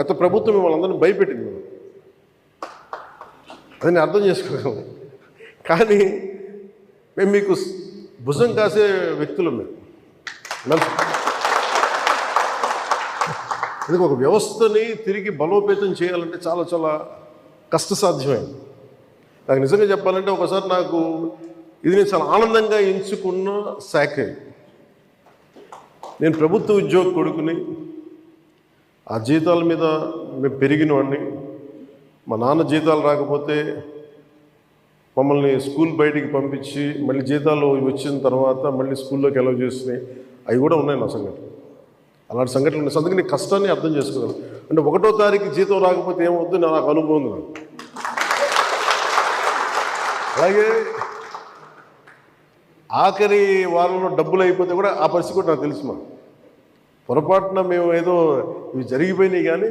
గత ప్రభుత్వం మిమ్మల్ని అందరినీ భయపెట్టింది, అది నేను అర్థం చేసుకోగలను. కానీ మేము మీకు భుజం కాసే వ్యక్తులు మేము. ఇది ఒక వ్యవస్థని తిరిగి బలోపేతం చేయాలంటే చాలా చాలా కష్టసాధ్యమైంది. నాకు నిజంగా చెప్పాలంటే ఒకసారి నాకు ఇది నేను చాలా ఆనందంగా ఎంచుకున్న శాఖ. నేను ప్రభుత్వ ఉద్యోగ కొడుకుని, ఆ జీతాల మీద మేము పెరిగిన వాడిని. మా నాన్న జీతాలు రాకపోతే మమ్మల్ని స్కూల్ బయటికి పంపించి మళ్ళీ జీతాలు వచ్చిన తర్వాత మళ్ళీ స్కూల్లోకి అలౌ చేసినాయి, అవి కూడా ఉన్నాయి నా సంఘటన. అలాంటి సంఘటనలు ఉన్నాయి. అందుకని నీ కష్టాన్ని అర్థం చేసుకోగలను. అంటే 1వ తారీఖు జీతం రాకపోతే ఏమవుద్దు నాకు అనుభవం ఉంది. నాకు అలాగే ఆఖరి వారంలో డబ్బులు అయిపోతే కూడా ఆ పరిస్థితి కూడా నాకు తెలుసు. పొరపాటున మేము ఏదో ఇవి జరిగిపోయినాయి కానీ